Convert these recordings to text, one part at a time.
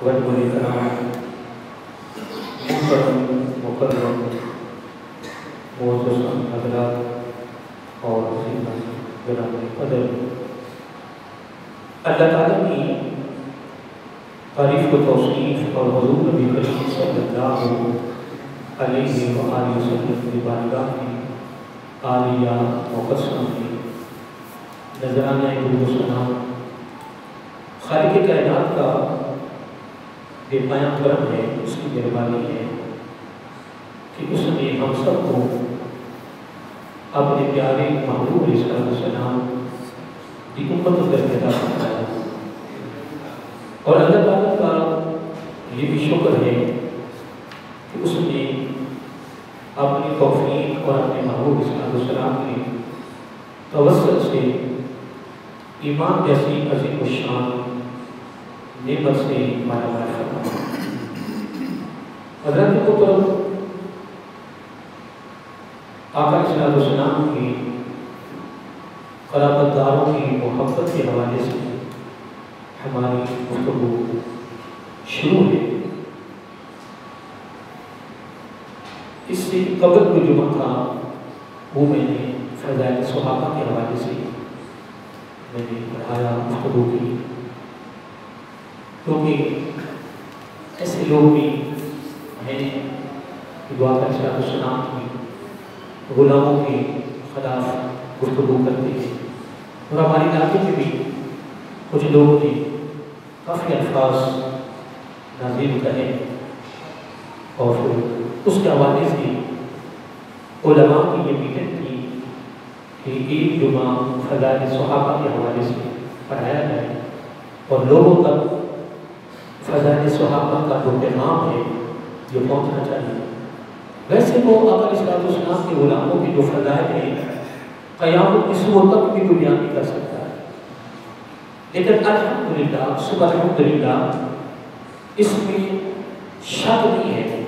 والولی کرام محترم مکرم معزز حضرات اور جناب قدر، اللہ تعالیٰ کی تعریف و توصیف اور حضور نبی کریم صلی اللہ علیہ وآلہ وسلم کی بارگاہ میں عالیہ مقدسہ میں نذرانہ درود و سلام خالق کائنات کا بے پایاں کرم ہے، اس کی مہربانی ہے کہ اس نے ہم سب کو اپنے پیارے محبوب علیہ السلام کی امت درجہ عطا فرمایا، اور اللہ تعالیٰ کا یہ بھی شکر ہے کہ اس نے اپنی توفیق اور اپنے محبوب علیہ السلام کے توسط سے ایمان جیسی عظیم الشان نعمت سے مالا مال فرمایا۔ حضرت محترم آقا علیہ السلام کی قرابت داروں کی محبت کے حوالے سے ہماری گفتگو شروع ہے۔ اس سے قبل جو جمعہ تھا وہ میں نے فضائل صحابہ کے حوالے سے میں نے پڑھایا، گفتگو کی، کیونکہ ایسے لوگ بھی ہیں کہ آقا علیہ السلام کی غلاموں کے خلاف گفتگو کرتے ہیں، اور ہمارے علاقے میں بھی کچھ لوگوں نے کافی الفاظ نازل کرے، اور پھر اس کے حوالے سے علماء کی یہ محنت کی کہ ایک جمعہ فضائل صحابہ کے حوالے سے پڑھایا جائے اور لوگوں تک فضائل صحابہ کا جو پیغام ہے یہ پہنچنا چاہیے۔ ویسے تو آقا علیہ السلام کے غلاموں کے جو فضائل ہیں قیامت کی صبح تک بھی کوئی بیان نہیں کر سکتا ہے، لیکن الحمدللہ صبح الحمدللہ اس میں شک نہیں ہے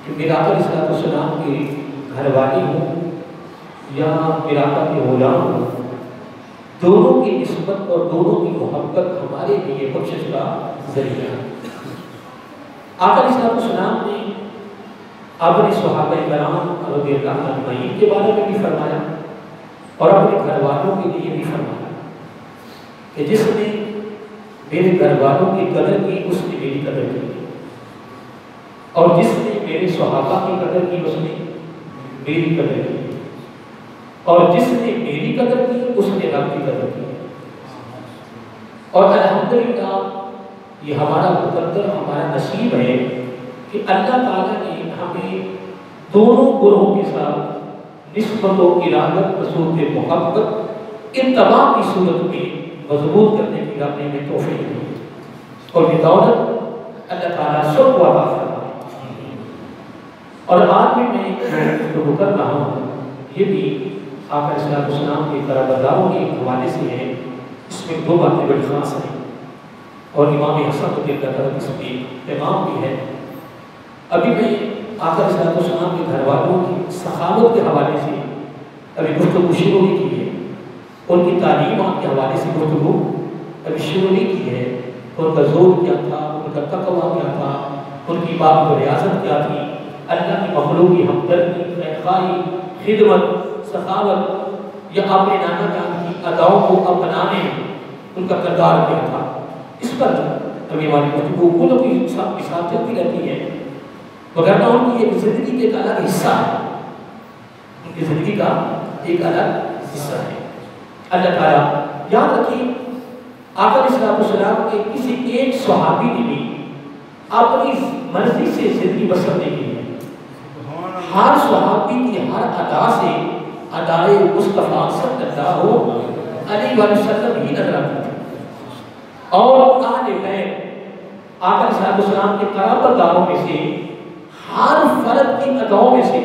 کہ میرا آقا علیہ السلام کے گھر والی ہوں یا میرا آقا کے غلام ہوں، دونوں کی نسبت اور دونوں کی محبت ہمارے لیے بخشش کا ذریعہ ہے۔ آقا علیہ السلام نے اپنے صحابہ کرام رضی اللہ عنہم کے بارے میں بھی فرمایا اور اپنے گھر والوں کے لیے بھی فرمایا کہ جس نے میرے گھر والوں کی قدر کی اس نے میری قدر کی، اور جس نے میرے صحابہ کی قدر کی اس نے میری قدر کی، اور جس نے میری قدر کی اس نے رب کی قدر کی۔ اور الحمدللہ یہ ہمارا مقدر، ہمارا نصیب ہے کہ اللہ تعالیٰ نے ہمیں دونوں گروہوں کے ساتھ نسبت و ارادت رسول کے محبت اتباع کی صورت میں مضبوط کرنے کی رب نے ہمیں توفیق دی، اور یہ دولت اللہ تعالیٰ سب کو عطا فرمائے۔ اور آج بھی میں جو کر رہا ہوں یہ بھی آقا علیہ السلام کے قرابت داروں کے حوالے سے ہے۔ اس میں دو باتیں بڑی خاص ہیں، اور امام حسن رضی اللہ عنہ اس میں پیغام بھی ہے۔ ابھی میں آقا علیہ السلام کے گھر والوں کی سخاوت کے حوالے سے ابھی گفتگو شروع نہیں کی ہے، ان کی تعلیمات کے حوالے سے گفتگو ابھی شروع نہیں کی ہے، ان کا زور کیا تھا، ان کا تقویٰ کیا تھا، ان کی بات و ریاضت کیا تھی، اللہ کی مخلوق کی ہمدردی، خیرخواہی، خدمت، سخاوت، یا اپنے نانا جان کی اداؤں کو اپنانے ان کا کردار کیا تھا، اس پر ابھی ہماری گفتگو کلوں کی ساتھ چلتی رہتی ہے، مگر ان کی ایک زندگی کے ایک الگ حصہ ہے، ان کی زندگی کا ایک الگ حصہ ہے۔ اللہ تعالیٰ یاد رکھیں آقا علیہ السلام کے کسی ایک صحابی نے بھی اپنی مرضی سے زندگی بسر نہیں کی ہے، ہر صحابی کی ہر ادا سے ادائے مصطفیٰ صلی اللہ علیہ وسلم ہی نظر آتی تھی، اور آل بیت آقا علیہ السلام کے قرابت داروں میں سے ہر فرد کی اداؤں میں سے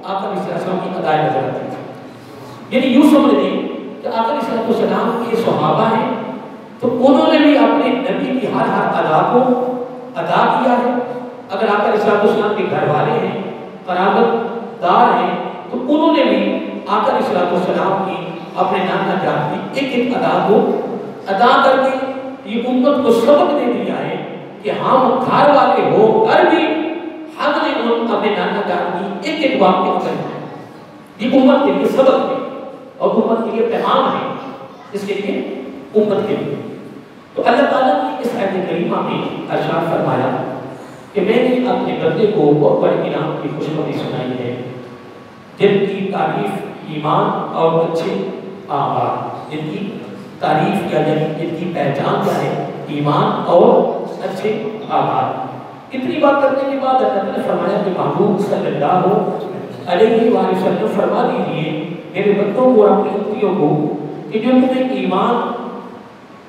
آقا علیہ السلام کی ادائیں نظر آتی تھی۔ یعنی یوں سمجھ لیں کہ آقا علیہ السلام کے صحابہ ہیں تو انہوں نے بھی اپنے نبی کی ہر ادا کو ادا کیا ہے۔ اگر آقا علیہ السلام کے گھر والے ہیں، قرابت دار ہیں، تو انہوں نے بھی آقا علیہ السلام کی اپنے نانا جان کی ایک ایک ادا کو ادا کر کے یہ امت کو سبق دے دیا ہے کہ ہم گھر والے ہو کر بھی ہم نے اپنے نانا جان کی ایک ایک بات کے اثر ہے. یہ امت کے لیے سبق ہے اور امت کے لیے پیغام ہے. اس کے لیے امت کے لیے تو اللہ تعالیٰ نے اس آیت کریمہ میں ارشاد فرمایا کہ میں نے اپنے بندے کو بہت بڑے انعام کی خوشخبری سنائی ہے جن کی تعریف ایمان اور اچھے اعمال، جن کی تعریف کیا جائے، جن کی پہچان کیا ہے، ایمان اور اچھے اعمال. اتنی بات کرنے کے بعد اللہ نے فرمایا کہ محبوب صلی اللہ علیہ وآلہ وسلم فرما دیجیے میرے بندوں کو اور اپنی امتیوں کو کہ جو تمہیں ایمان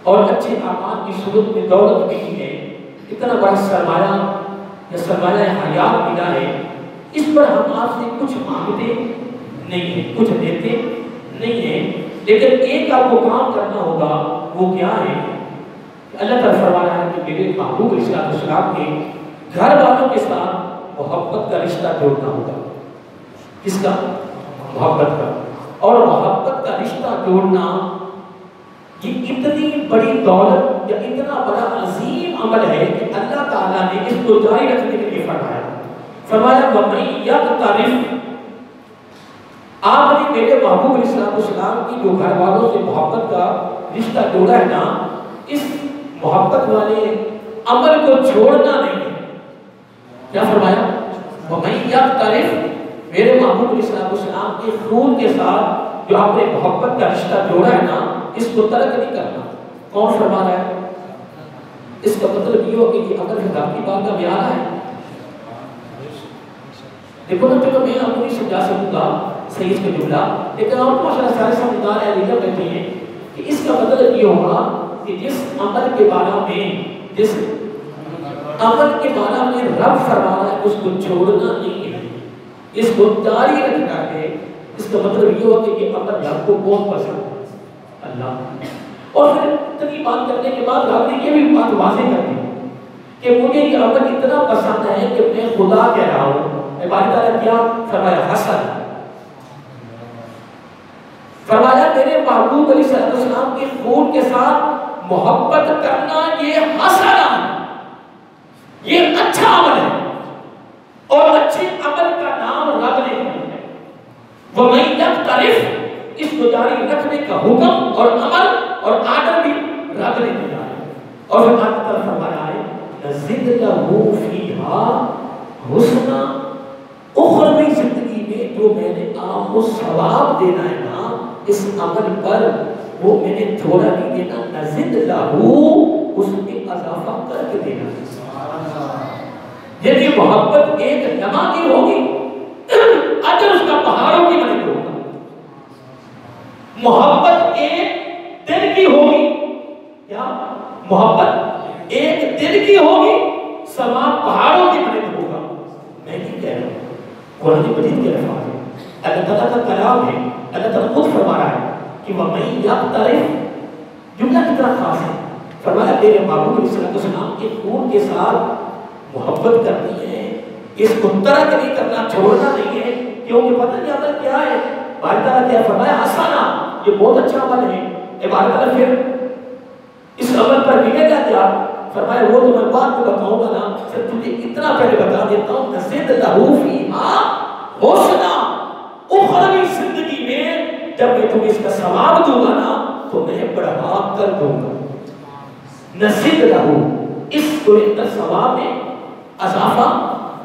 اور اچھے اعمال کی صورت میں دولت ملی ہے، اتنا بڑا سرمایہ یا سرمایہ حیات ملا ہے، اس پر ہم آپ سے کچھ مانگتے نہیں ہیں، کچھ دیتے نہیں ہیں، لیکن ایک آپ کو کام کرنا ہوگا. وہ کیا ہے؟ اللہ تعالیٰ فرما رہا ہے کہ میرے محبوب علیہ السلام کے گھر والوں کے ساتھ محبت کا رشتہ جوڑنا ہوگا. کس کا؟ محبت کا. اور محبت کا رشتہ جوڑنا یہ اتنی بڑی دولت یا اتنا بڑا عظیم عمل ہے کہ اللہ تعالیٰ نے اس کو جاری رکھنے کے لیے فرمایا. فرمایا وَمَن يَقْتَرِفْ، آپ نے میرے محبوب علیہ السلام کی جو گھر والوں سے محبت کا رشتہ جوڑا ہے نا، اس محبت والے عمل کو چھوڑنا نہیں ہے. کیا فرمایا؟ وَمَن يَقْتَرِفْ، میرے محبوب علیہ السلام کے خون کے ساتھ جو آپ نے محبت کا رشتہ جوڑا ہے نا، اس کو ترک نہیں کرنا. کون فرما رہا ہے؟ اس کا مطلب یہ ہو کہ یہ عمل خدا کی بات کا بیان ہے. دیکھو نا، چلو میں آپ کو نہیں سمجھا سکوں گا صحیح اس کا جملہ، لیکن آپ ماشاءاللہ سارے سمجھدار ہیں، لیڈر بیٹھے ہیں کہ اس کا مطلب یہ ہوگا کہ جس عمل کے بارے میں رب فرما رہا ہے اس کو چھوڑنا نہیں ہے، اس کو جاری رکھنا ہے. اس کا مطلب یہ ہوگا کہ یہ عمل رب کو بہت پسند ہے، اللہ. اور پھر اتنی بات کرنے کے بعد رب نے یہ بھی بات واضح کر دی کہ مجھے یہ عمل اتنا پسند ہے کہ میں خدا کہہ رہا ہوں. باری تعالیٰ کیا فرمایا؟ حسن. فرمایا میرے محبوب علیہ السلام کے خون کے ساتھ محبت کرنا یہ حسن، یہ اچھا عمل ہے. اور اچھے عمل کا نام رب نے دیا ہے. وَمَن يَقْتَرِفْ، اس کو جاری رکھنے کا حکم اور عمل اور آرڈر بھی رب نے دیا ہے. اور پھر اللہ تعالیٰ فرما رہا ہے نَزِدْ لَهُ فِيهَا حُسْنًا، اخروی زندگی میں جو میں نے آپ کو ثواب دینا ہے نا اس عمل پر، وہ میں نے تھوڑا نہیں دینا. نَزِدْ لَهُ، اس میں اضافہ کر کے دینا. یعنی محبت ایک نما کی ہوگی، اجر اس کا پہاڑوں کی مانند ہوگا. محبت ایک دل کی ہوگی، کیا محبت ایک دل کی ہوگی، ثواب پہاڑوں کی مانند ہوگا. میں نہیں کہہ رہا ہوں، قرآن مجید کے الفاظ ہیں، اللہ تعالیٰ کا کلام ہے. اللہ تعالیٰ خود فرما رہا ہے کہ وَمَن يَقْتَرِفْ، جملہ کتنا خاص ہے. فرمایا میرے محبوب علیہ السلام کے خون کے ساتھ محبت کرنی ہے، اس کو ترک نہیں کرنا، چھوڑنا نہیں ہے، کیونکہ پتہ نہیں عمل کیا ہے. باری تعالیٰ کیا فرمایا؟ حسنا، یہ بہت اچھا عمل ہے. باری تعالیٰ پھر اس عمل پر ملے گا کیا؟ فرمایا وہ تو میں بات کو بتاؤں گا نا، صرف تجھے اتنا پہلے بتا دیتا ہوں. نَزِدْ لَهُ فِيهَا حُسْنًا، اخروی زندگی میں جب میں تمہیں اس کا ثواب دوں گا نا تو میں بڑھا کر دوں گا. نَزِدْ لَهُ، اس کو اندر ثواب میں اضافہ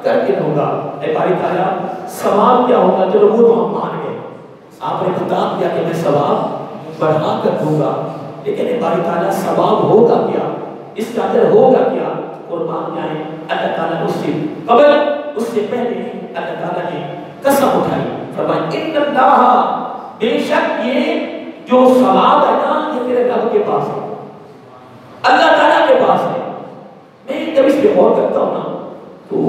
کر کے دوں گا. اے باری تعالیٰ ثواب کیا ہوگا؟ چلو وہ تو ہم مان گئے، آپ نے خطاب کیا کہ میں ثواب بڑھا کر دوں گا، لیکن اے باری تعالیٰ ثواب ہوگا کیا؟ اس کا اجر ہوگا کیا؟ قربان جائیں. اللہ تعالیٰ اس سے قبل، اس سے پہلے اللہ تعالیٰ نے قسم اٹھائی. فرمایا ان اللہ، بے شک یہ جو ثواب ہے نا یہ تیرے رب کے پاس ہے، اللہ تعالیٰ کے پاس ہے. میں جب اس پہ غور کرتا ہوں نا تو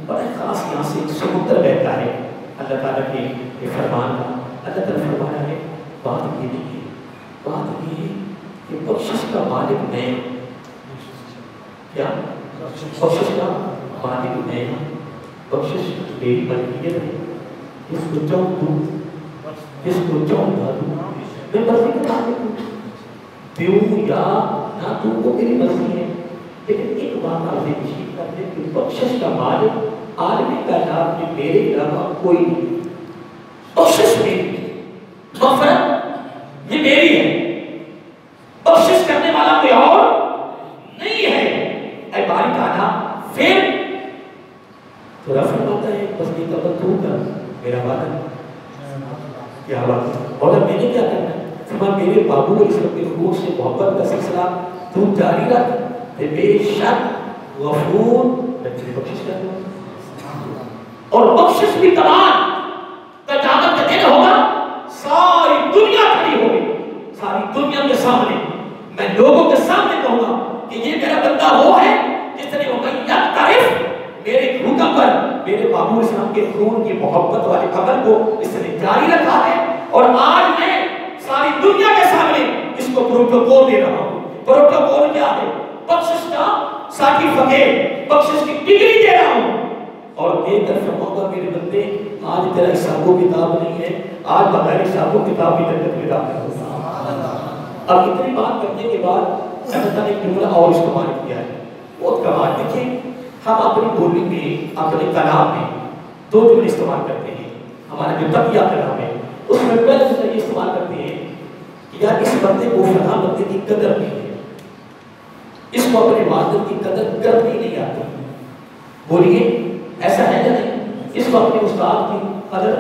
بڑا خاص یہاں سے سمندر بہتا ہے اللہ تعالیٰ کے یہ فرمان کا. اللہ تعالیٰ فرما رہا ہے بات یہ نہیں ہے، بات یہ ہے کہ بخشش کا مالک میں، کیا بخشش کا مالک میں، بخشش میری ملکیت ہے. اس کو چاہوں دوں، اس کو چاہوں نہ دوں، میں مرضی کا مالک ہوں. دوں یا نہ دوں وہ میری مرضی ہے. لیکن ایک بات آپ سے تشریح کرتے ہیں کہ بخشش کا مالک عالم کائنات میں میرے علاوہ کوئی نہیں. بخشش میری، مغفرت یہ میری ہے، بخشش کرنے والا کوئی اور نہیں ہے. اے باری تعالیٰ پھر تو رفع ہوتا ہے بس یہ تبتو کر میرا وعدہ کیا بات. اور اب میں نے کیا کرنا ہے؟ فرمایا میرے بابو کو اس کے روح سے محبت کا سلسلہ تو جاری رکھ، بے شک غفور میں تجھے بخشش کروں گا. اور بخشش بھی تمام قیامت کا دن ہوگا، ساری دنیا کھڑی ہوگی، ساری دنیا کے سامنے میں لوگوں کے سامنے کہوں گا کہ یہ میرا بندہ وہ ہے جس نے میرے حکم پر میرے بابو اسلام کے خون کی محبت والے عمل کو اس نے جاری رکھا ہے. اور آج میں ساری دنیا کے سامنے اس کو پروٹوکول دے رہا ہوں. پروٹوکول کیا ہے؟ بخشش کا سرٹیفکیٹ، بخشش کی ڈگری دے رہا ہوں. اور ایک طرف فرماؤں میرے بندے آج تیرا حساب و کتاب نہیں ہے، آج بغیر حساب و کتاب کی جنت میں داخل ہوگا. اب اتنی بات کرنے کے بعد اللہ نے ایک جملہ اور استعمال کیا ہے بہت کمال. دیکھیں ہم اپنی بولی میں اپنے کلام میں دو جملے استعمال کرتے ہیں. ہمارا جو تقیہ کلام ہے اس میں پہلے جملہ یہ استعمال کرتے ہیں کہ یار اس بندے کو فلاں بندے کی قدر نہیں ہے، اس کو اپنے والد کی قدر کرنی نہیں آتی. بولیے ایسا ہے یا نہیں؟ اس کو اپنے استاد کی قدر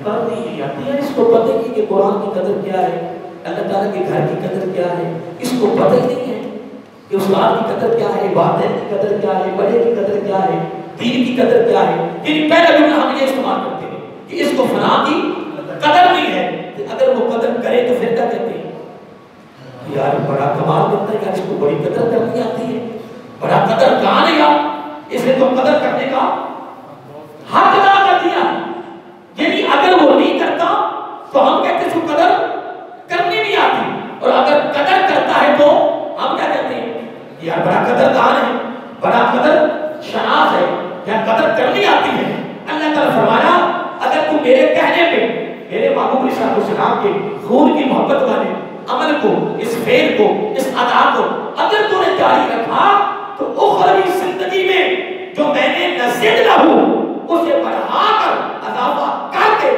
کرنی نہیں آتی ہے. اس کو پتہ نہیں کہ قرآن کی قدر کیا ہے، اللہ تعالیٰ کے گھر کی قدر کیا ہے، اس کو پتہ ہی نہیں ہے کہ استاد کی قدر کیا ہے، والدین کی قدر کیا ہے، بڑے کی قدر کیا ہے، دین کی قدر کیا ہے. یعنی پہلا جملہ ہم یہ استعمال کرتے ہیں کہ اس کو فلاں کی قدر نہیں ہے. اگر وہ قدر کرے تو پھر کیا کہتے ہیں؟ یار بڑا کمال بنتا ہے، یار اس کو بڑی قدر کرنی آتی ہے، بڑا قدر کہاں نہیں یار، اس نے تو قدر کرنے کا حق ادا کر دیا. یعنی اگر وہ نہیں کرتا تو ہم کہتے ہیں اس کو قدر کرنی نہیں آتی، اور اگر قدر کرتا ہے تو ہم کیا کہتے ہیں؟ یار بڑا قدر دان ہے، بڑا قدر شناس ہے، یا قدر کرنی آتی ہے. اللہ تعالیٰ فرمایا اگر تو میرے کہنے پہ میرے محبوب علیہ السلام کے خون کی محبت والے عمل کو، اس فعل کو، اس ادا کو اگر تو نے جاری رکھا تو اخروی زندگی میں جو میں نے نزد نہ ہوں اسے بڑھا کر اضافہ کر کے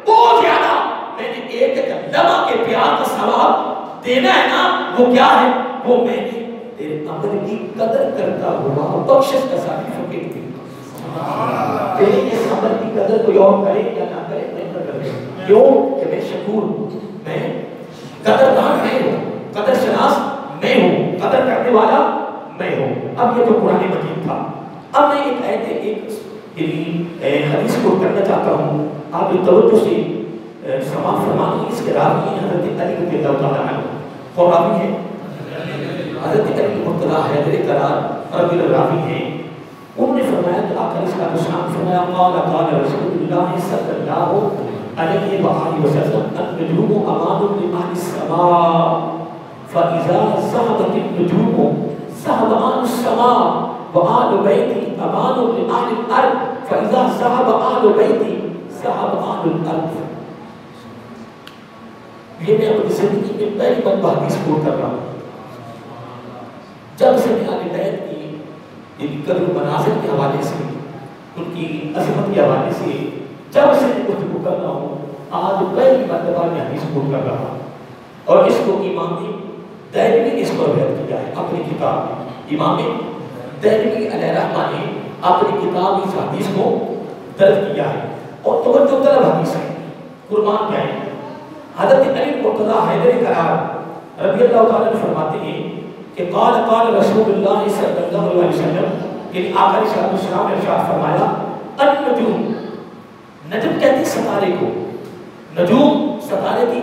بہت زیادہ میں نے ایک لمحہ کے پیار کا ثواب دینا ہے نا. وہ کیا ہے؟ وہ میں نے تیرے عمل کی قدر کرتا ہوا بخشش کا سرٹیفکیٹ دی. تیرے اس عمل کی قدر کوئی اور کرے یا نہ کرے میں قدر کروں. کیوں کہ میں شکور ہوں، میں قدردان میں ہوں، قدر شناس میں ہوں، قدر کرنے والا میں ہوں. اب یہ تو قرآن مجید تھا. اب میں ایک آیت ایک حدیث کو کرنا چاہتا ہوں. آپ بھی توجہ سے سماع فرمائیں. اس کے راوی ہیں حضرت علی رضی اللہ تعالیٰ عنہ. اور راوی ہیں حضرت علی مرتضیٰ حیدر کرار رضی اللہ راوی ہیں. انہوں نے فرمایا کہ آقا علیہ السلام فرمایا قال رسول اللہ صلی اللہ علیہ وآلہ وسلم النجوم امان لأهل السماء فإذا ذهبت النجوم ذهب أهل السماء وآل بيتي امان لأهل الأرض فإذا ذهب أهل بيتي ذهب أهل الأرض. یہ میں اپنی زندگی میں پہلی مرتبہ حدیث قول کر رہا ہوں. جب سے میں اہل بیت کی قدر و منازل کے حوالے سے، ان کی عظمت کے حوالے سے جب سے میں گفتگو کر رہا ہوں، آج پہلی مرتبہ میں حدیث قول کر رہا ہوں. اور اس کو امام دہلوی نے اس پر بیان کیا ہے اپنی کتاب میں. امام دہلوی علیہ رحمہ نے اپنی کتاب اس حدیث کو درج کیا ہے. اور توجہ طلب حدیث ہے، قربان جائیں. حضرت علی مرتضیٰ حیدر کرار رضی اللہ تعالیٰ عنہ فرماتے ہیں کہ قال رسول اللہ صلی اللہ علیہ وسلم کہ آقا علیہ السلام نے ارشاد فرمایا النجوم، نجم کہتے ہیں ستارے کو، نجوم ستارے کی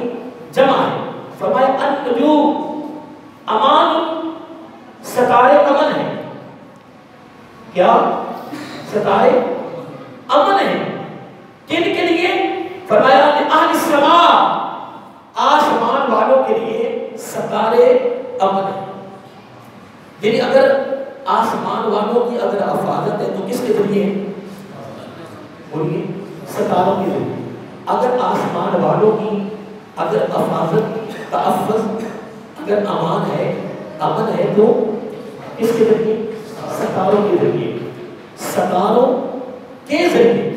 جمع ہے. فرمایا النجوم امان، ستارے امن ہیں. کیا؟ ستارے امن ہیں. کن کے لیے؟ فرمایا اہل السماء، آسمان والوں کے لیے ستارے امن ہیں. یعنی اگر آسمان والوں کی اگر حفاظت ہے تو کس کے ذریعے؟ بولیے ستاروں کے ذریعے. اگر آسمان والوں کی اگر حفاظت، تحفظ، اگر امان ہے، امن ہے تو کس کے ذریعے؟ ستاروں کے ذریعے، ستاروں کے ذریعے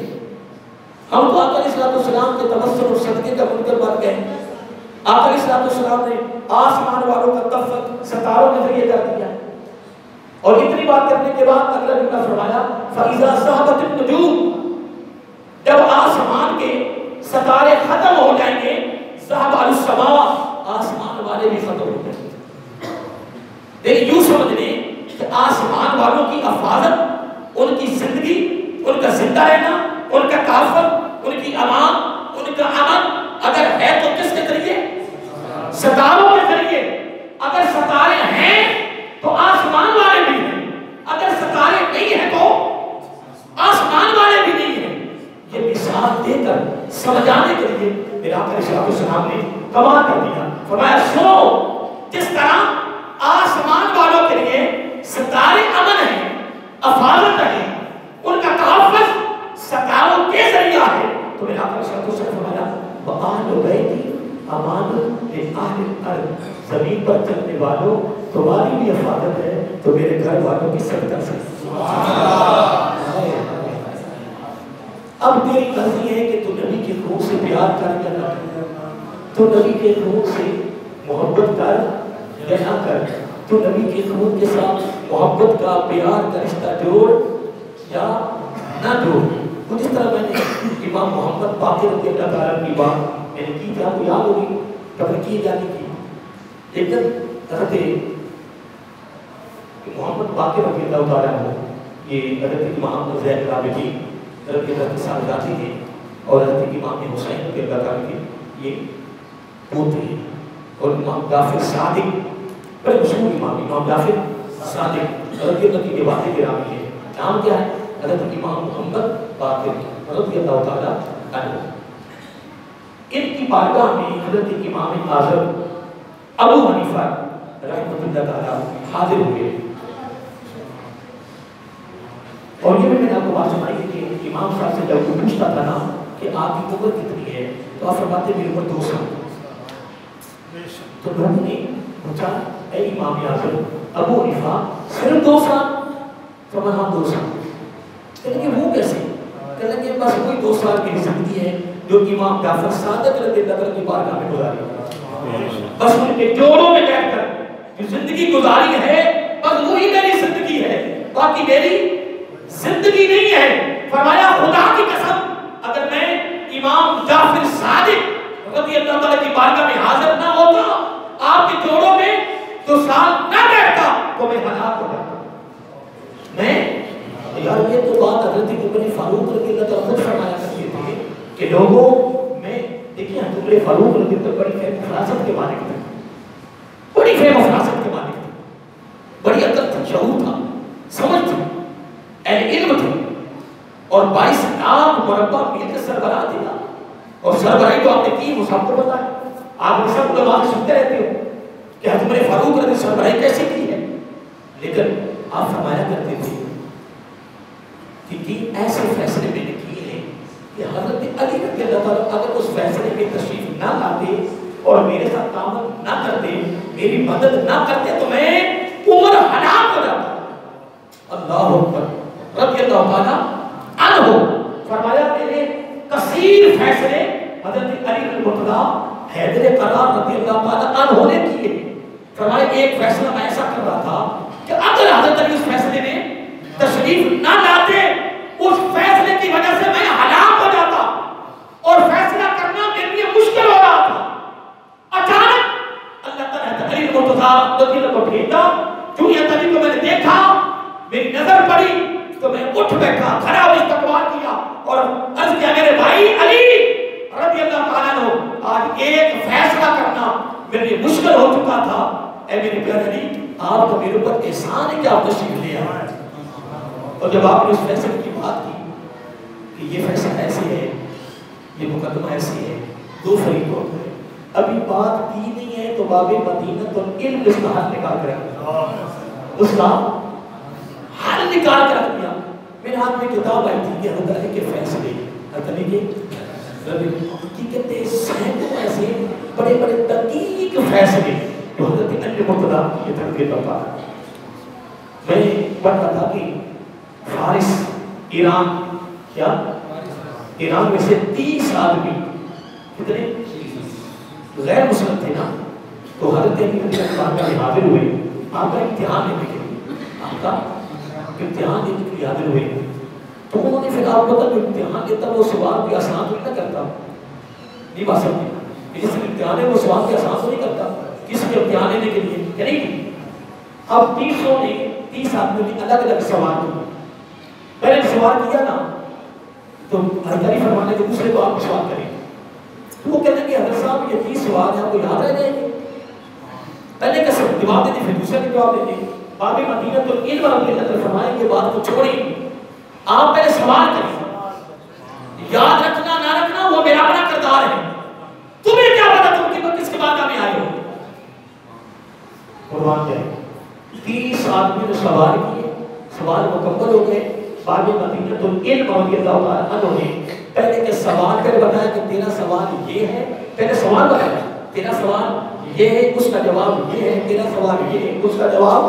ہم تو آقا علیہ السلام کے توسل اور صدقے کا منکر بن گئے. آقا علیہ السلام نے آسمان والوں کا تفت ستاروں کے ذریعے کر دیا. اور اتنی بات کرنے کے بعد اگلا جملہ فرمایا فَإِذَا ذَهَبَتِ النُّجُومُ، جب آسمان کے ستارے ختم ہو جائیں گے، ذَهَبَ السَّمَاءُ، آسمان والے بھی ختم ہو جائیں گے. لیکن یوں سمجھ لیں کہ آسمان والوں کی حفاظت، ان کی زندگی، ان کا زندہ رہنا، ان کا تحفظ، ان کی امان، ان کا امن اگر ہے تو کس کے ذریعے؟ ستاروں کے ذریعے. اگر ستارے ہیں تو آسمان والے بھی ہیں، اگر ستارے نہیں ہیں تو آسمان والے بھی نہیں ہیں. یہ مثال دے کر سمجھانے کے لیے میرے آقا علیہ السلام نے کمال کر دیا. فرمایا سنو، جس طرح آسمان والوں کے لیے ستارے امن ہیں، حفاظت ہے، ان کا تحفظ ستاروں کے ذریعہ ہے، تو میرے آقا علیہ السلام فرمایا وَآلُ بَيْتِ امان لِأَهْلِ الْأَرْضِ، زمین پر چلنے والوں تمہاری بھی حفاظت ہے تو میرے گھر والوں کی صدقہ سے. اب تیری مرضی ہے کہ تو نبی کے خون سے پیار کر یا نہ کر، تو نبی کے خون سے محبت کر یا نہ کر، تو نبی کے خون کے ساتھ محبت کا پیار کا رشتہ جوڑ یا نہ جوڑ. جس طرح میں نے امام محمد باقر رضی اللہ تعالیٰ کی بات میں نے کی تھی، آپ کو یاد ہوگی قبل کی جانے کی. لیکن حضرت محمد باقر رضی اللہ تعالیٰ ہو، یہ حضرت امام زین العابدین رضی اللہ صاحبزادی ہیں اور حضرت امام حسین رضی اللہ تعالیٰ کے یہ پوتے ہیں. اور امام جعفر صادق بڑے مشہور امام جعفر صادق رضی اللہ کی باتیں گرامی ہے. نام کیا ہے؟ حضرت امام محمد باقر رضی اللہ تعالیٰ عنہ. ان کی بارگاہ میں حضرت امام اعظم ابو حنیفہ رحمۃ اللہ تعالیٰ حاضر ہوئے. اور یہ بھی میں نے آپ کو بات سنائی تھی کہ امام صاحب سے جب وہ پوچھتا تھا نا کہ آپ کی عمر کتنی ہے تو آپ فرماتے میری عمر 2 سال. تو لوگوں نے پوچھا اے امام اعظم ابو حنیفہ صرف 2 سال؟ فرمایا ہاں 2 سال. کہنے کہ وہ کیسے؟ کہنے کہ بس وہی 2 سال کی زندگی ہے جو امام جعفر صادق رضی اللہ عنہ کی بارگاہ میں گزاری. بس ان کے جوڑوں میں بیٹھ کر جو زندگی گزاری ہے بس وہی میری زندگی ہے، باقی میری زندگی نہیں ہے. فرمایا خدا کی قسم اگر میں امام جعفر صادق رضی اللہ تعالیٰ کی بارگاہ میں حاضر نہ ہوتا، آپ کے جوڑوں میں 2 سال نہ بیٹھتا تو میں ہلاک ہو جاتا. میں یار یہ تو بات حضرت عمر فاروق رضی اللہ تعالیٰ خود فرمایا کرتے تھے کہ لوگوں میں دیکھیں عمر فاروق رضی اللہ بڑی فہم فراست کے مالک تھے، بڑی فہم فراست کے مالک تھے، بڑی عقل تھی، شعور تھا، سمجھ تھی، اہل علم تھے. اور 22 لاکھ مربع میل کے سربراہ تھے. اور سربراہی تو آپ نے کی وہ سب کو پتا ہے، آپ سب علماء سے سنتے رہتے ہو کہ حضرت عمر فاروق رضی سربراہی کیسے کی ہے. لیکن آپ فرمایا کرتے تھے کہ ایسے فیصلے میں نے کیے ہیں کہ حضرت علی رضی اللہ تعالیٰ اگر اس فیصلے میں تشریف نہ لاتے اور میرے ساتھ تعامل نہ کرتے، میری مدد نہ کرتے تو میں عمر ہلاک ہو جاتا. اللہ اکبر رضی اللہ تعالیٰ عنہ. فرمایا میرے کثیر فیصلے حضرت علی المرتضیٰ حیدر قرار رضی اللہ تعالیٰ عنہ نے کیے. فرمایا ایک فیصلہ میں ایسا کر رہا تھا کہ اگر حضرت علی اس فیصلے میں تشریف نہ لاتے اس فیصلے کی وجہ سے میں ہلاک ہو جاتا اور فیصلہ کرنا میرے لیے مشکل ہو رہا تھا. اچانک اللہ تعالیٰ علی المرتضیٰ رضی اللہ کو بھیجا. جو یہ علی کو میں نے دیکھا میری نظر پڑی تو میں اٹھ بیٹھا، کھڑا ہو استقبال کیا اور عرض کیا میرے بھائی علی رضی اللہ تعالیٰ عنہ آج ایک فیصلہ کرنا میرے لیے مشکل ہو چکا تھا. اے میرے پیارے علی آپ کا میرے اوپر احسان ہے کہ آپ تشریف لے آئے. اور جب آپ نے اس فیصلے کی بات کی کہ یہ فیصلہ ایسے ہے، یہ مقدمہ ایسی ہے، 2 فریق ہو گئے، ابھی بات کی نہیں ہے تو باب مدینہ تو علم اس کا حل نکال کر رکھ دیا، اس کا حل نکال کر رکھ دیا. میرے ہاتھ میں کتاب آئی تھی کہ حضرت علی کے فیصلے، حضرت علی کے حقیقت سینکڑوں ایسے بڑے بڑے دقیق فیصلے جو حضرت علی مرتضیٰ کی تربیت پر میں پڑھ رہا تھا کہ فارس ایران کیا ایران میں سے 30 آدمی کتنے غیر مسلم تھے نا، تو حضرت علی رضی اللہ عنہ میں حاضر ہوئے آپ کا امتحان لینے کے لیے، آپ کا امتحان لینے کے لیے حاضر ہوئے. تو انہوں نے پھر آپ پتہ جو امتحان لیتا وہ سوال بھی آسان تو نہیں کرتا، نہیں بات سمجھے، جس نے امتحان ہے وہ سوال بھی آسان تو نہیں کرتا کسی کے امتحان لینے کے لیے، کہ نہیں. اب 30 آدمیوں نے الگ الگ سوال کیے. پہلے سوال کیا نا تو حضرت علی فرمانے کے دوسرے کو آپ سوال کریں، تو وہ کہتے ہیں کہ حضرت صاحب یہ 30 سوال ہیں آپ کو یاد رہ جائیں گے. پہلے کا سب جواب دیتے پھر دوسرے کے جواب دیتے. باب مدینہ تو علم رضی اللہ عنہ فرمائیں کہ بات کو چھوڑیں، آپ پہلے سوال کریں، یاد رکھنا نہ رکھنا وہ میرا اپنا کردار ہے، تمہیں کیا پتا تم کس کے بعد میں آئے ہو. قربان جائے 30 آدمی نے سوال کیے، سوال مکمل ہو گئے. باب مدینہ تو علم رضی اللہ عنہ نے پہلے کے سوال کر بتایا کہ تیرا سوال یہ ہے، پہلے سوال بتایا تیرا سوال یہ ہے، اس کا جواب یہ ہے، تیرا سوال یہ ہے، اس کا جواب.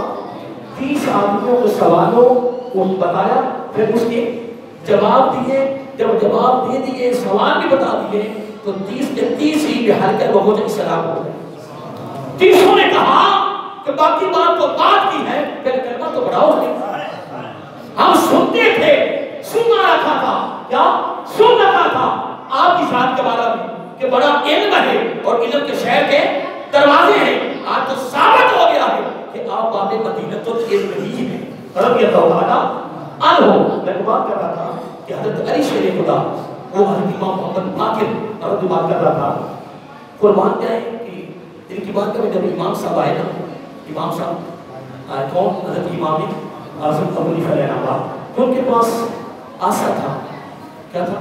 30 آدمیوں کو سوالوں کو بتایا، پھر اس کے جواب دیے. جب جواب دے دیے سوال بھی بتا دیے تو 30 کے 30 ہی حل کر وہ اسلام ہو گئے. 30 نے کہا کہ باقی بات تو بات کی ہے، پھر کلمہ تو بڑھاؤ نہیں. ہم سنتے تھے، سننا رکھا تھا، کیا سن رکھا تھا آپ کی ذات کے بارے میں کہ بڑا علم ہے اور علم کے شہر کے دروازے ہیں. آج تو ثابت ہو گیا ہے کہ آپ باب مدینہ تو علم ہی ہے. رضی اللہ تعالیٰ عنہ. میں بات کر رہا تھا کہ حضرت علی شیر خدا وہ حضرت امام محمد باقر رضی بات کر رہا تھا. قربان جائیں کہ ان کی بات کریں جب امام صاحب آئے نا، امام صاحب کون؟ حضرت امام اعظم ابو حنیفہ رحمہ اللہ، تو ان کے پاس آسا تھا. کیا تھا؟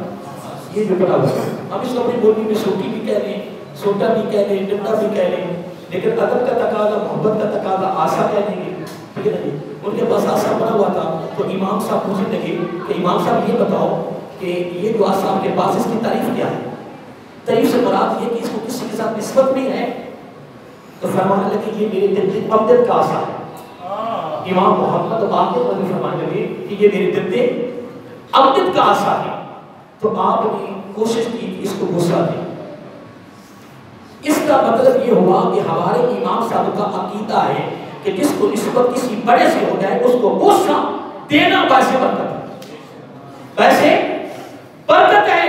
یہ جو پڑا ہوا ہے. ہم اس کو اپنی بولی میں سوٹی بھی کہہ لیں، سوٹا بھی کہہ لیں، ڈنڈا بھی کہہ لیں، لیکن ادب کا تقاضا، محبت کا تقاضا آسا کہہ لیں گے. ٹھیک ہے نا؟ ان کے پاس آسا بنا ہوا تھا. تو امام صاحب پوچھنے لگے کہ امام صاحب یہ بتاؤ کہ یہ جو آسا آپ کے پاس اس کی تعریف کیا ہے؟ تعریف سے مراد یہ کہ اس کو کسی کے ساتھ نسبت نہیں ہے. تو فرمانے لگے یہ میرے دل کی عبدت کا آسا ہے. امام محمد باقر رضی فرمانے لگے کہ یہ میرے دل کے عبدت کا آسا ہے. تو آپ نے کوشش کی کہ اس کو غصہ دیں. اس کا مطلب یہ ہوا کہ ہمارے امام صاحب کا عقیدہ ہے کہ جس کو نسبت کسی بڑے سے ہو جائے اس کو غصہ دینا ویسے برکت ہے، ویسے برکت ہے.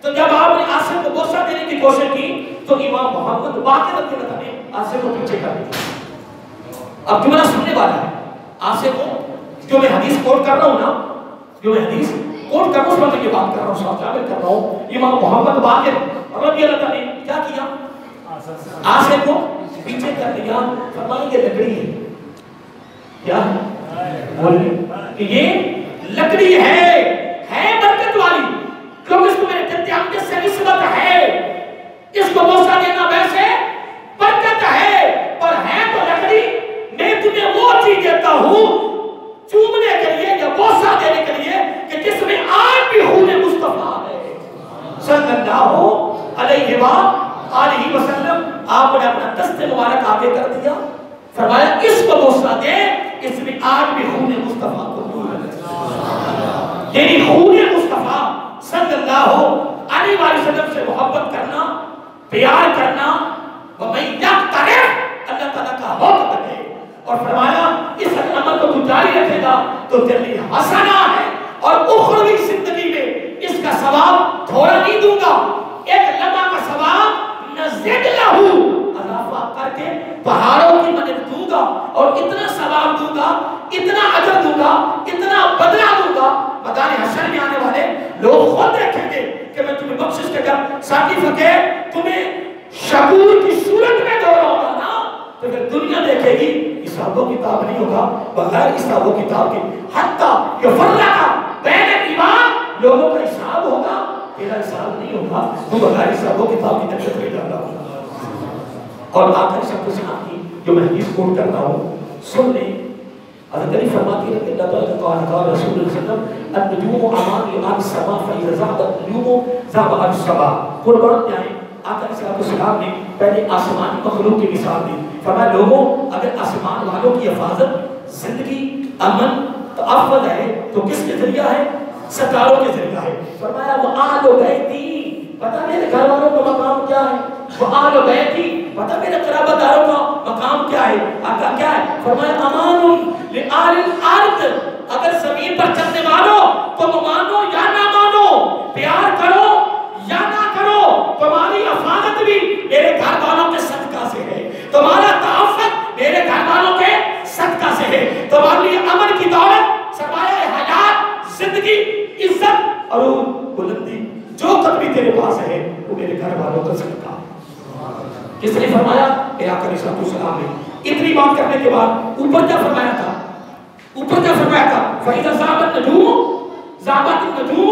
تو جب آپ نے آصف کو غصہ دینے کی کوشش کی تو امام محمد باقر رضی اللہ نے آصف کو پیچھے کر دیا. اب جملہ سننے والا ہے آصف کو، جو میں حدیث کوٹ کر رہا ہوں نا، جو میں حدیث کوٹ کر رہا ہوں اس پر میں یہ بات کر رہا ہوں، صاحب جابر کر رہا ہوں. امام محمد باقر رضی اللہ نے کیا کیا؟ آصف کو پیچھے کر دیا. فرمائیں یہ لکڑی ہے. کیا بولیں کہ یہ لکڑی ہے برکت والی، کیونکہ اس کو میرے دل عقیدت سے نسبت ہے. اس کو غصہ دینا ویسے برکت ہے، پر ہے تو لکڑی. میں تمہیں وہ چیز دیتا ہوں چومنے کے لیے یا غصہ دینے کے لیے کہ جس میں آج بھی خون مصطفیٰ ہے صلی اللہ علیہ وآلہ وسلم. آپ نے اپنا دست مبارک آگے کر دیا، فرمایا اس کو غصہ دے، اس میں آج بھی خون مصطفیٰ کو ہے. یعنی خون مصطفیٰ صلی اللہ علیہ وسلم سے محبت کرنا، پیار کرنا. وَمَن يَقْتَرِفْ اللہ تعالیٰ کا حکم ہے. اور فرمایا اس عمل کو تو جاری رکھے گا تو تیرے حسنہ ہے اور اخروی زندگی میں اس کا ثواب تھوڑا نہیں دوں گا. ایک لمحہ کا ثواب نزد لہو اضافہ کر کے پہاڑوں کی مدد دوں گا اور اتنا ثواب دوں گا، اتنا اجر دوں گا، اتنا بدلہ دوں گا. میدان حشر میں آنے والے لوگ خود دیکھیں گے کہ میں تمہیں بخشش کے کر سرٹیفکیٹ تمہیں شکور کی صورت میں دو رہا ہوگا نا، تو پھر دنیا دیکھے گی حساب و کتاب نہیں ہوگا بغیر حساب و کتاب کے. حتیٰ یفرق بین ایمان لوگوں کا حساب ہوگا، تیرا حساب نہیں ہوگا، تو بغیر حساب و کتاب کی طرف لے جانا ہوگا. اور آخری شب سنات کی جو میں حدیث کوٹ کرتا ہوں سن لیں. حضرت علی فرماتی ہے کہ اللہ تعالیٰ قال رسول اللہ صلی اللہ علیہ وسلم النجوم امان لعاب السماء فإذا ذهبت النجوم ذهب عن السماء. قربان جائیں آقا علیہ السلام نے پہلے آسمانی مخلوق کی مثال دی. فرمایا لوگوں اگر آسمان والوں کی حفاظت زندگی امن تحفظ ہے تو کس کے ذریعہ ہے؟ ستاروں کے ذریعہ ہے. فرمایا وہ آل و بیتی، پتہ میرے گھر والوں کا مقام کیا ہے؟ وہ آل و بیتی، پتہ میرے قرابت داروں کا مقام کیا ہے؟ آقا کیا ہے؟ فرمایا امان لآل الارض، اگر زمین پر چلنے والوں تو مانو یا نہ مانو، پیار کرو یا نہ کرو، تمہاری حفاظت بھی میرے گھر والوں کے صدقہ سے ہے، تمہارا تحفظ میرے گھر والوں کے صدقہ سے ہے، تمہارے لیے امن کی دولت، سرمایہ حیات، زندگی، عزت اور بلندی جو کچھ بھی تیرے پاس ہے وہ میرے گھر والوں کا صدقہ. کس نے فرمایا؟ اے آقا علیہ السلام نے. اتنی بات کرنے کے بعد اوپر کیا فرمایا تھا؟ اوپر کیا فرمایا تھا؟ فَإِذَا ذَهَبَتْ النُّجُومُ ذَهَبَتِ النُّجُومُ،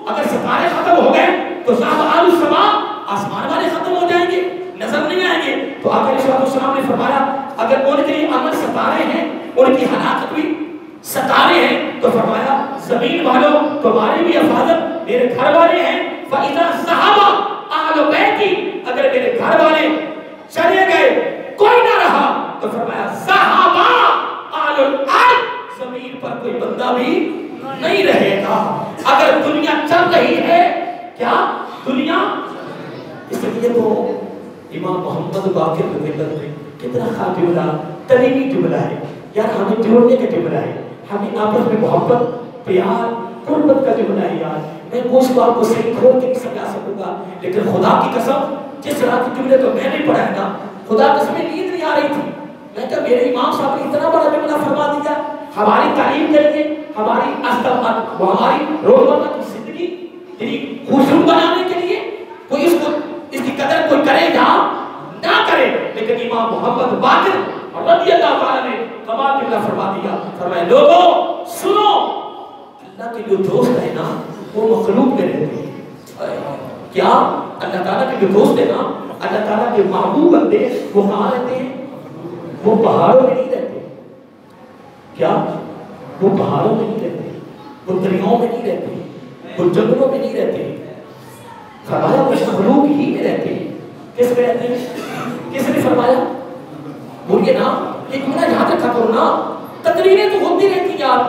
اگر ستارے ختم ہو گئے تو ذَهَبَ أَهْلُ السَّمَاء، آسمان والے ختم ہو جائیں گے، نظر نہیں آئیں گے. تو آقا علیہ السلام نے فرمایا اگر ان کے لیے امن ستارے ہیں، ان کی ہلاکت بھی ستارے ہیں، تو فرمایا زمین والوں تمہاری بھی حفاظت میرے گھر والے ہیں. فَإِذَا ذَهَبَ أَهْلُ بَيْتِي، اگر میرے گھر والے چلے گئے کوئی نہ رہا تو فرمایا ذَهَبَ أَهْلُ الْأَرْضِ، زمین پر کوئی بندہ بھی نہیں رہے گا. اگر دنیا چل رہی ہے، کیا دنیا، اس لیے تو امام محمد باقر رضی اللہ عنہ کتنا خاطی جملہ، تلیمی جملہ ہے یار، ہمیں جوڑنے کا جملہ ہے، ہمیں آپس میں محبت پیار قربت کا جملہ ہے یار. میں اس بات کو صحیح کھول کے نہیں سمجھا سکوں گا، لیکن خدا کی قسم جس رات کے جملے تو میں نے پڑھا ہے نا، خدا قسم نیند نہیں آ رہی تھی. میں کہا میرے امام صاحب نے اتنا بڑا جملہ فرما دیا، ہماری تعلیم کے لیے، ہماری ہماری روزمرہ کی زندگی یعنی خوشبو بنانے کے لیے کوئی اس کی قدر کوئی کرے یا نہ کرے، لیکن امام محمد باقر رضی اللہ تعالیٰ نے کمال جملہ فرما دیا. فرمایا لوگوں سنو، اللہ کے جو دوست ہے نا وہ مخلوق میں رہتے ہیں. کیا اللہ تعالیٰ کے جو دوست ہے نا، اللہ تعالیٰ کے محبوب بندے وہ کہاں رہتے ہیں؟ وہ پہاڑوں میں نہیں رہتے. کیا وہ پہاڑوں میں نہیں رہتے، وہ دریاؤں میں نہیں رہتے، وہ جنگلوں میں نہیں رہتے. فرمایا وہ مخلوق ہی میں رہتے ہیں. کس میں رہتے ہیں؟ کس نے فرمایا؟ بولیے نا، یہ جملہ یاد رکھا کرو نا، تقریریں تو ہوتی رہتی یار،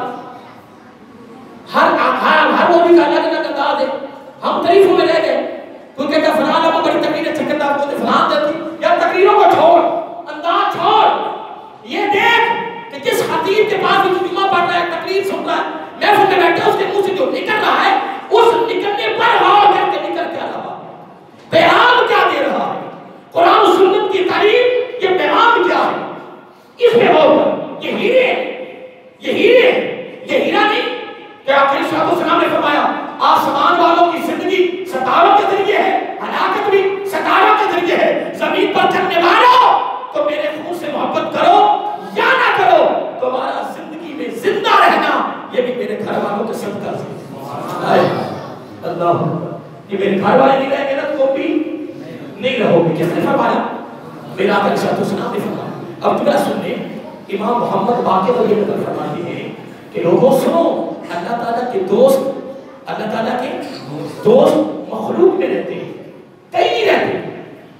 ہر وہ بھی کا الگ الگ انداز ہے. ہم تعریفوں میں رہ گئے، کوئی کہتا فلاں لوگوں بڑی تقریریں چھکتا بولتے فلاں دیتی، یا تقریروں کو چھوڑ، انداز چھوڑ، یہ دیکھ کہ جس خطیب کے پاس بھی جمعہ پڑھ رہا ہے، تقریر سن رہا ہے، محفل میں بیٹھا، اس کے منہ سے جو نکل رہا ہے اس نکلنے پر غور کر کے نکل کیا رہا ہے، پیغام کیا دے رہا ہے، قرآن و سنت کی تعلیم، یہ پیغام کیا ہے، اس پہ غور کر. یہ ہیرے یہ ہیرے یہ ہیرا نہیں کہ آخر صاحب السلام نے فرمایا آسمان والوں کی زندگی ستاروں کے ذریعے ہے، ہلاکت بھی ستاروں کے ذریعے ہے. زمین پر چلنے والوں تو میرے خون سے محبت کرو یا نہ کرو، تمہارا زندگی میں زندہ رہنا یہ بھی میرے گھر والوں کے صدقہ سے. اللہ، یہ میرے گھر والے نہیں رہیں گے نا تو بھی نہیں رہو گے. کس نے فرمایا؟ میرا آقا علیہ السلام نے فرمایا. اب تمہیں سننے، امام محمد باقر رضی اللہ عنہ فرماتے ہیں کہ لوگوں سنو، اللہ تعالیٰ کے دوست، اللہ تعالیٰ کے دوست مخلوق میں رہتے ہیں، کہیں نہیں رہتے.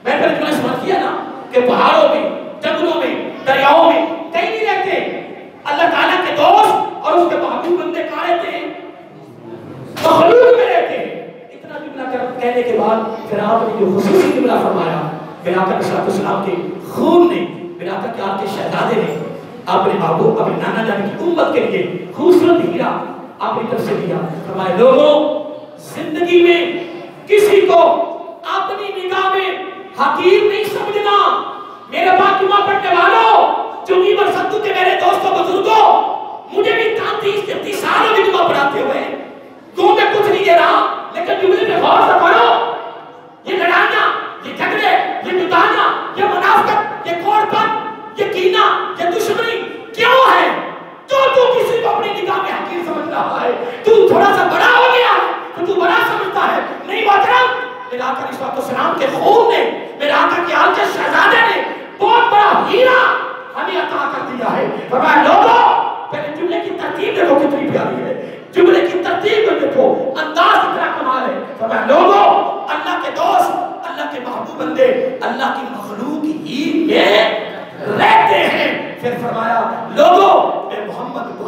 میں نے تمہیں سمجھ کیا نا کہ پہاڑوں میں، جنگلوں میں، دریاؤں میں کہیں نہیں رہتے. اللہ تعالیٰ کے دوست اور اس کے محبوب بندے کہاں رہتے ہیں؟ مخلوق میں رہتے ہیں. اتنا جملہ کہنے کے بعد پھر آپ نے جو خصوصی جملہ فرمایا، میرا آقا علیہ السلام کے خون نے، میرا آقا کے آپ کے شہزادے نے اپنے بابو، اپنے نانا جان کی امت کے لیے خوبصورت ہیرا اپنی طرف سے دیا. فرمایا لوگوں زندگی میں کسی کو اپنی نگاہ میں حقیر نہیں سمجھنا. میرے پاس جمعہ پڑھنے والوں، چونکہ برسدو کے میرے دوستوں بزرگوں، مجھے بھی 33 سالوں میں جمعہ پڑھاتے ہوئے تو میں کچھ نہیں دے رہا، لیکن جملے میں غور سے پڑھو. یہ لڑائیاں، یہ جھگڑے، یہ جدائیاں، یہ منافقت، یہ کوڑ پن، یہ کینہ، یہ دشمنی کیوں ہے؟ تو کسی کو اپنی نگاہ میں حقیر سمجھ رہا ہے. تو تھوڑا سا بڑا ہو گیا ہے تو بڑا سمجھتا ہے. نہیں محترم، میرے آقا علیہ السلام کے خون نے، میرے آقا کے آل کے شہزادے نے بہت بڑا ہیرا ہمیں عطا کر دیا ہے. فرمایا لوگوں، پہلے جملے کی ترتیب دیکھو کتنی پیاری ہے، جملے کی ترتیب میں دیکھو، انداز کتنا کمال ہے. فرمایا لوگوں، اللہ کے دوست، اللہ کے محبوب بندے اللہ کی مخلوق ہی میں رہتے ہیں. پھر فرمایا لوگوں،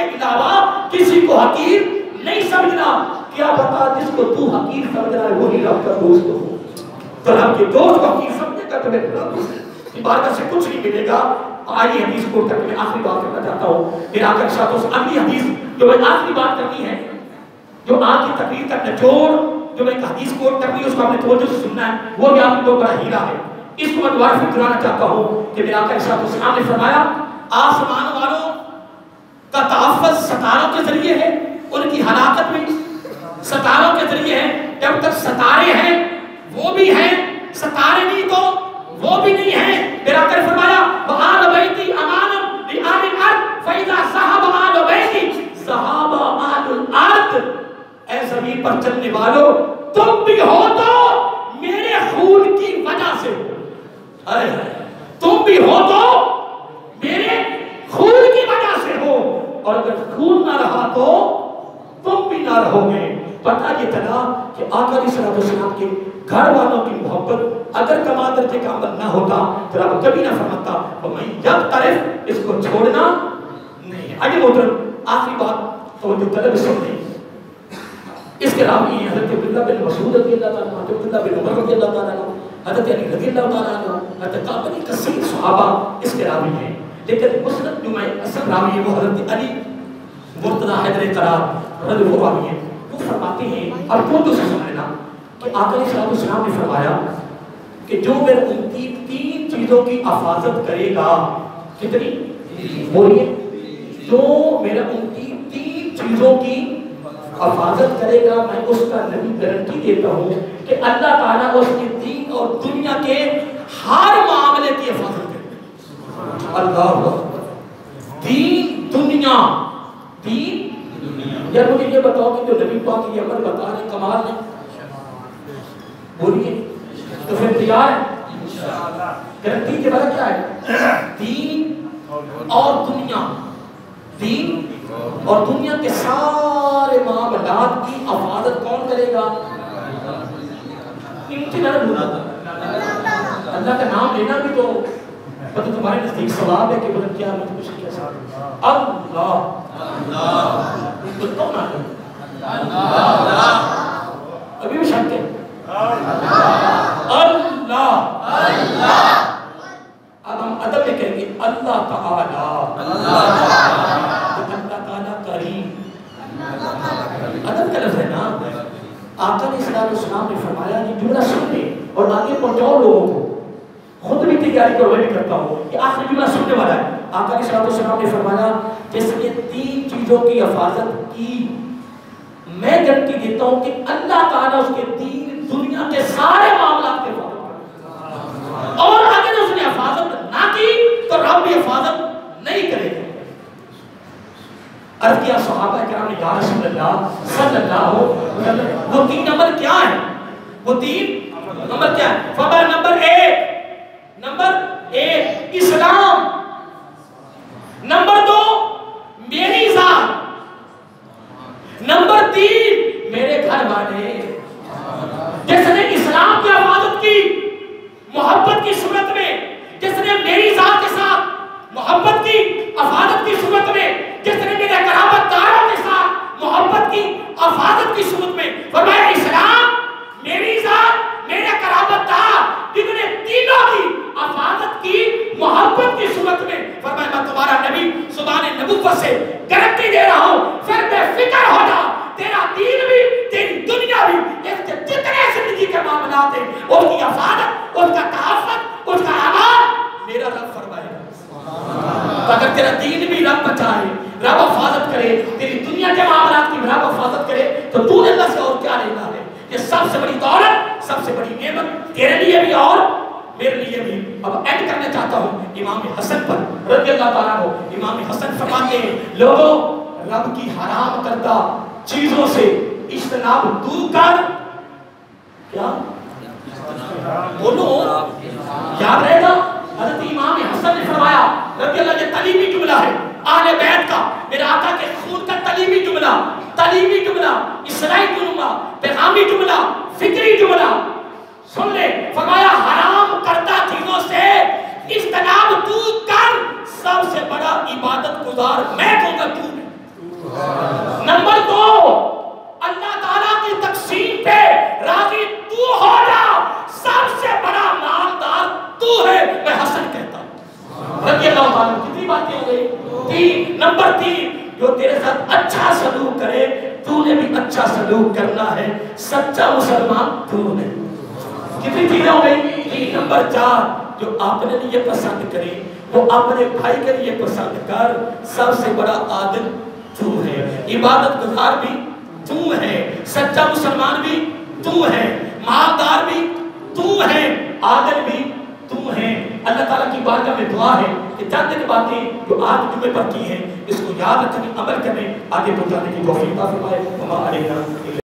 کے علاوہ کسی کو حقیر نہیں سمجھنا. کیا پتا جس کو تو حقیر سمجھ رہا ہے وہی رب کا دوست ہو. تو رب کے دوست کو حقیر سمجھے گا تو رب عبادت سے کچھ نہیں ملے گا. آئیے حدیث کو کر کے میں آخری بات کرنا چاہتا ہوں. میرا آقا شاہ سے اگلی حدیث جو میں آخری بات کرنی ہے, جو آج کی تقریر کا نچوڑ, جو میں ایک حدیث کوٹ کرنی ہے اس کو آپ نے توجہ سے سننا ہے, وہ بھی آپ کے بہت بڑا ہیرا ہے. اس کو میں دوبارہ پھر دہرانا چاہتا ہوں کہ میرا آقا شاہ السلام نے فرمایا آسمان والوں کا تحفظ ستاروں کے ذریعے ہے, ان کی ہلاکت بھی ستاروں کے ذریعے ہے. جب تک ستارے ہیں وہ بھی ہیں, ستارے نہیں تو وہ بھی نہیں ہیں. میرا آقا نے فرمایا وآل بیتی امانا لآل الارض فإذا ذهب آل بیتی ذهب آل الارض. اے زمین پر چلنے والوں تم بھی ہو تو میرے خون کی وجہ سے ہو. تم بھی ہو تو میرے خون کی وجہ سے ہو, اور اگر خون نہ رہا تو تم بھی نہ رہو گے. پتہ یہ چلا کہ آقا علیہ السلام کے گھر والوں کی محبت اگر کمال درجے کا عمل نہ ہوتا تو رب کبھی نہ فرماتا وَمَن یغترف, اس کو چھوڑنا نہیں. آگے محترم آخری بات توجہ طلب سنیں. اس کے راوی ہیں حضرت عبداللہ بن مسعود رضی اللہ تعالیٰ عنہ, حضرت عبداللہ بن عمر رضی اللہ تعالیٰ عنہ, حضرت علی رضی اللہ تعالیٰ عنہ, حضرت کعب بن کثیر صحابہ اس کے راوی ہیں. لیکن مسند جو میں اصل راوی ہے وہ حضرت علی مرتضی حیدر قرار رضی اللہ راوی ہیں. وہ فرماتے ہیں اور کون دوسرے سمجھنا کہ آقا علیہ السلام نے فرمایا کہ جو میرے امتی تین چیزوں کی حفاظت کرے گا. کتنی بولیے؟ جو میرا امتی تین چیزوں کی حفاظت کرے گا میں اس کا نبی گارنٹی دیتا ہوں کہ اللہ تعالیٰ اس کے دین اور دنیا کے ہر معاملے کی حفاظت کرے گا. اللہ دین دنیا دین. یار مجھے یہ بتاؤ کہ جو نبی پاک یہ عمل بتا رہے کمال ہے, بولیے تو پھر تیار ہے انشاءاللہ. گارنٹی کے بعد کیا ہے؟ دین اور دنیا. دین اور دنیا کے سارے معاملات کی حفاظت کون کرے گا؟ امتحان ہونا تھا. اللہ کا نام لینا بھی تو پتہ تمہارے نزدیک ثواب ہے کہ پتہ کیا مجھے کچھ کیا ساتھ اللہ ابھی بھی شک ہے اللہ. اب ہم ادب میں کہیں گے اللہ تعالی. اللہ تعالیٰ کریم ادب کا لفظ ہے نا. آقا علیہ السلام نے فرمایا یہ جملہ سن لے اور آگے پہنچاؤ لوگوں کو. خود بھی تیاری کرو, میں بھی کرتا ہوں. یہ آخری جملہ سننے والا ہے. آقا علیہ السلام نے فرمایا جس نے تین چیزوں کی حفاظت کی میں گارنٹی دیتا ہوں کہ اللہ تعالیٰ اس کے دین دنیا کے سارے معاملات کے حفاظت کرے گا. اور اگر اس نے حفاظت نہ کی تو رب بھی حفاظت نہیں کرے گا. عرض کیا صحابہ کرام نے یا رسول اللہ صلی اللہ علیہ وسلم وہ تین نمبر کیا ہے؟ وہ تین نمبر کیا ہے؟ فرمایا نمبر ایک اسلام, نمبر دو میری ذات, نمبر تین میرے گھر والے. جس نے اسلام کی حفاظت کی محبت کی صورت میں, جس نے میری ذات کے ساتھ محبت کی حفاظت کی صورت میں, جس نے میرے قرابت داروں کے ساتھ محبت کی حفاظت کی صورت میں, فرمایا اسلام میری ذات میرے قرابت دار, جنہوں نے تینوں کی حفاظت کی محبت کی صورت میں, فرمایا میں تمہارا نبی زبان نبوت سے گارنٹی دے رہا ہوں پھر بے فکر ہو جا, تیرا دین بھی تیری دنیا بھی اس کے جتنے زندگی کے معاملات ہیں اس کی حفاظت, اس کا تحفظ, اس کا امان میرا رب فرمائے گا. اگر تیرا دین بھی رب بچائے, رب حفاظت کرے, تیری دنیا کے معاملات کی رب حفاظت کرے تو تو نے اللہ سے اور کیا لینا ہے؟ یہ سب سے بڑی دولت, سب سے بڑی نعمت تیرے لیے بھی اور میرے لیے بھی. اب اینڈ کرنا چاہتا ہوں امام حسن پر رضی اللہ تعالیٰ عنہ. امام حسن فرماتے ہیں لوگوں رب کی حرام کردہ چیزوں سے اجتناب دور کر. کیا بولو یاد رہے گا؟ حضرت امام حسن نے فرمایا رضی اللہ, یہ تعلیمی جملہ ہے اہل بیت کا, میرے آقا کے خون کا تعلیمی جملہ, اصلاحی جملہ, پیغامی جملہ, فکری جملہ. سن لے, فرمایا حرام کردہ چیزوں سے اجتناب دور کر, سب سے بڑا عبادت گزار میں کہوں گا تو. نمبر 2، اللہ تعالیٰ کی تقسیم پہ راضی تو ہو جا، سب سے بڑا مالدار تو ہے، میں حسن کہتا ہوں رضی اللہ تعالیٰ۔ کتنی باتیں ہو گئی؟ نمبر 3، جو تیرے ساتھ اچھا سلوک کرے تو نے بھی اچھا سلوک کرنا ہے، سچا مسلمان تو ہے۔ کتنی چیزیں ہو گئی؟ نمبر 4، جو اپنے لیے پسند کرے وہ اپنے بھائی کے لیے پسند کر، سب سے بڑا عادل تو ہے، عبادت گزار بھی تو ہے، سچا مسلمان بھی تو ہے، مالدار بھی تو ہے، عادل بھی تو ہے۔ اللہ تعالیٰ کی بارگاہ میں دعا ہے کہ چند باتیں جو آج جمعے پر کی ہیں اس کو یاد رکھنے، عمل کرنے، آگے پہنچانے کی توفیق عطا فرمائے۔